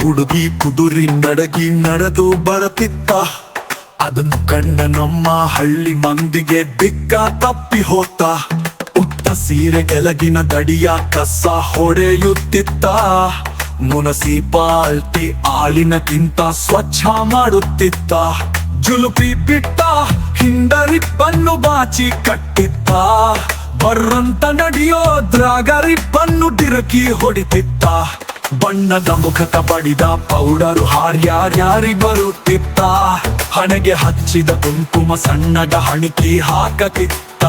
ಹುಡುಗಿ ಕುದುರಿ ನಡಗಿ ನಡೆದು ಬರುತ್ತಿತ್ತ. ಅದನ್ನು ಕಂಡ ನಮ್ಮ ಹಳ್ಳಿ ಮಂದಿಗೆ ಬಿಕ್ಕ ತಪ್ಪಿ ಹೋತ. ಉಟ್ಟ ಸೀರೆ ಕೆಳಗಿನ ದಡಿಯ ಕಸ ಹೊಡೆಯುತ್ತಿತ್ತ. ಮುನಸಿಪಾಲ್ಟಿ ಆಳಿನಕ್ಕಿಂತ ಸ್ವಚ್ಛ ಮಾಡುತ್ತಿತ್ತ. ಜುಲುಪಿ ಬಿಟ್ಟ ಹಿಂಡರಿಪ್ಪನ್ನು ಬಾಚಿ ಕಟ್ಟಿತ್ತ. ಬರ್ರಂತ ನಡೆಯೋದ್ರಾಗ ರಿಪ್ಪನ್ನು ಡಿರಕಿ ಹೊಡಿತಿತ್ತ. ಬಣ್ಣದ ಮುಖಕ ಬಡಿದ ಪೌಡರು ಹಾರ್ಯಾರ್ಯಾರಿ ಬರುತ್ತಿತ್ತ. ಹಣೆಗೆ ಹಚ್ಚಿದ ಕುಂಕುಮ ಸಣ್ಣದ ಹಣಿಕಿ ಹಾಕತಿತ್ತ.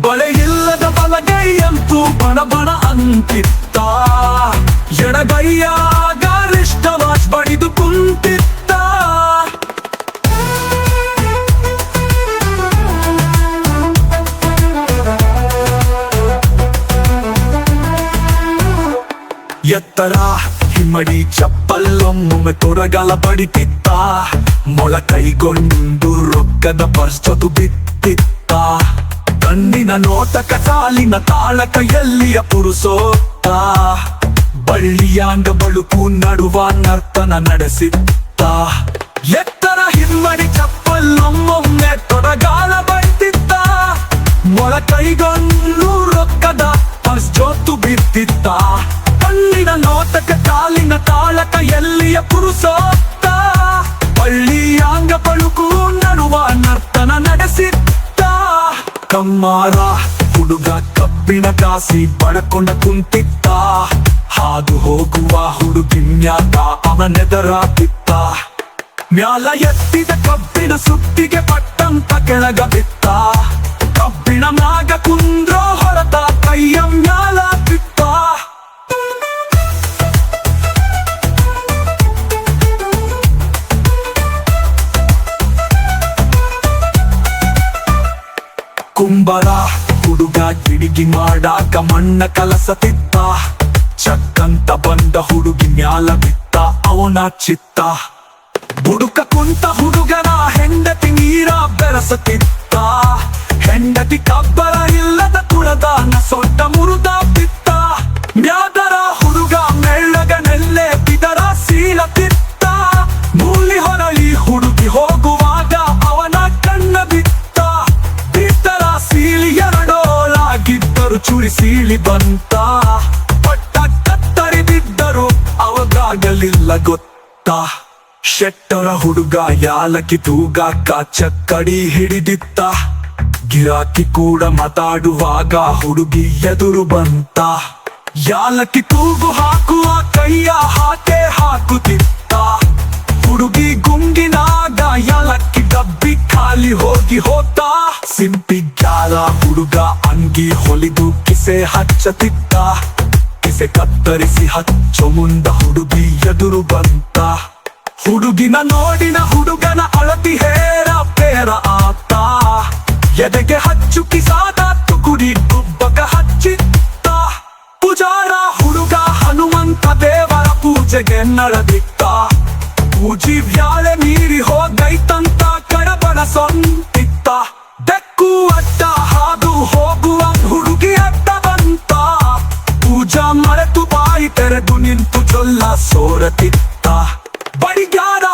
ಬಳೆ ಇಲ್ಲದ ಬಲಗೈಯಂತೂ ಬಣ ಬಣ ಅಂತಿತ್ತ. ಎಡಗೈಯಾಗ ರಿಷ್ಟ ವಾಚ್ ಬಡಿದು ಕುಂತಿತ್ತ. ಎತ್ತರ ಹಿಮ್ಮಡಿ ಚಪ್ಪಲ್ಲೊಮ್ಮೊಮ್ಮೆ ತೊರಗಲ ಬಡಿತಿತ್ತ. ಮೊಳ ಕೈಗೊಂಡು ರೊಕ್ಕದ ಪರ್ಸ್ ಜೊತು ಬಿತ್ತಿತ್ತ. ಕಣ್ಣಿನ ನೋಟಕ ಕಾಲಿನ ತಾಳಕ ಎಲ್ಲಿಯ ಪುರುಸೋತ್ತ. ಬಳ್ಳಿಯಾಂಗ ಬಳುಕು ನಡುವ ನರ್ತನ ನಡೆಸಿತ್ತ. ಎತ್ತರ ಹಿಮ್ಮಡಿ ಚಪ್ಪಲ್ಲೊಮ್ಮೊಮ್ಮೆ ತೊರಗಾಲ ಬಡಿತಿತ್ತ. ಮೊಳ ಕೈಗೊಂಡು ರೊಕ್ಕದ ಪರ್ಸ್ ಜೊತು ಬಿತ್ತಿತ್ತ. ಕಣ್ಣಿನ ನೋಟಕ ಕಾಲಿನ ತಾಳಕ ಎಲ್ಲಿಯ ಪುರುಸೋತ್ತ. ಬಳ್ಳಿಯಾಂಗ ಬಳುಕು ನಡುವ ನರ್ತನ ನಡೆಸಿತ್ತ. ಕಮ್ಮಾರ ಹುಡುಗ ಕಬ್ಬಿಣ ಕಾಸಿ ಬಡಕೊಂಡ ಕುಂತಿತ್ತ. ಹಾದು ಹೋಗುವ ಹುಡುಗಿನ್ಯಾಗ ಅವನೆದರಾತಿತ್ತ. ಮ್ಯಾಲ ಎತ್ತಿದ ಕಬ್ಬಿಣ ಸುತ್ತಿಗೆ ಪಟ್ಟಂತ ಕೆಳಗ ಬಿತ್ತ. ಕಬ್ಬಿಣ ಮ್ಯಾಗ ಕುಂದ್ರೋ ಹೊರತ ಕೈಯ ಮ್ಯಾಲ ಬಿತ್ತ. ಕುಂಬರ ಹುಡುಗ ಗಿಡಿಗಿ ಮಾಡಾಕ ಮಣ್ಣ ಕಲಸತಿತ್ತ. ಚಕ್ಕಂತ ಬಂದ ಹುಡುಗಿ ಮ್ಯಾಲ ಬಿತ್ತ ಅವನ ಚಿತ್ತ. ಬುಡುಕ ಕುಂತ ಹುಡುಗನ ಹೆಂಡತಿ ನೀರ ಬೆರಸತಿತ್ತ. ಹೆಂಡತಿ ಕಬ್ಬರ ಇಲ್ಲದ ಕುಳದಾನ ಸೊಟ್ಟ ಮುರುದ ಬಿತ್ತ. ಮ್ಯಾದರ ಹುಡುಗ ಮೆಳ್ಳಗ ನೆಲ್ಲೆ ಬಿದರ ಸೀಳತಿತ್ತ. ಮೂಲಿ ಹೊರಳಿ ಹುಡುಗಿ ಹೋಗುವಾಗ ಅವನ ಕಣ್ಣ ಬಿತ್ತ. ಸೀಳಿ ಎರಡೋಲಾಗಿದ್ದರು ಚುರಿ ಸೀಳಿ ಬಂತ. ಪಟ್ಟ ಕತ್ತರಿದಿದ್ದರು ಅವಾಗಲಿಲ್ಲ ಗೊತ್ತ. ಶೆಟ್ಟರ ಹುಡುಗ ಯಾಲಕ್ಕಿ ತೂಗಾಕ ಚಕ್ಕಡಿ ಹಿಡಿದಿತ್ತ. ಗಿರಾಕಿ ಕೂಡ ಮಾತಾಡುವಾಗ ಹುಡುಗಿ ಎದುರು ಬಂತ. ಯಾಲಕ್ಕಿ ತೂಗು ಹಾಕುವ ಕೈಯ ಹಾಕೆ ಹಾಕುತ್ತಿತ್ತ. ಹುಡುಗಿ ಗುಂಗಿನಾಗ ಯಾಲಕ್ಕಿ ಡಬ್ಬಿ ಖಾಲಿ ಹೋಗಿ ಹೋತ. ಸಿಂಪಿಗ್ಯಾರ ಹುಡುಗ ಅಂಗಿ ಹೊಲಿದು ಕಿಸೆ ಹಚ್ಚತಿತ್ತ. ಕಿಸೆ ಕತ್ತರಿಸಿ ಹಚ್ಚೋ ಮುಂದ ಹುಡುಗಿ ಎದುರು ಬಂತ. ಹುಡುಗಿನ ನೋಡಿನ ಹುಡುಗನ ಅಳತಿ ಹೇರ ಪೇರ ಆತ. ಎದೆಗೆ ಹಚ್ಚು ಕಿಸಾದ ತುಕುಡಿ ಗುಬ್ಬಕ ಹಚ್ಚಿತ್ತ. ಪೂಜಾರ ಹುಡುಗ ಹನುಮಂತ ದೇವರ ಪೂಜೆಗೆ ನಡೆದಿತ್ತ. ಪೂಜಿ ವ್ಯಾಳೆ ಮೀರಿ ಹೋಗೈತಂತ ಕಡಬಡ ಸೊಂತಿತ್ತ. ಬೆಕ್ಕು ಅಡ್ಡ ಹಾದು ಹೋಗುವ ಹುಡುಗಿ ಅಡ್ಡ ಬಂತ. ಪೂಜಾ ಮರೆತು ಬಾಯಿ ತೆರೆದು ನಿಂತು ಜೊಲ್ಲ ಸೋರತಿತ್ತ. ಬಡಿಗಾರ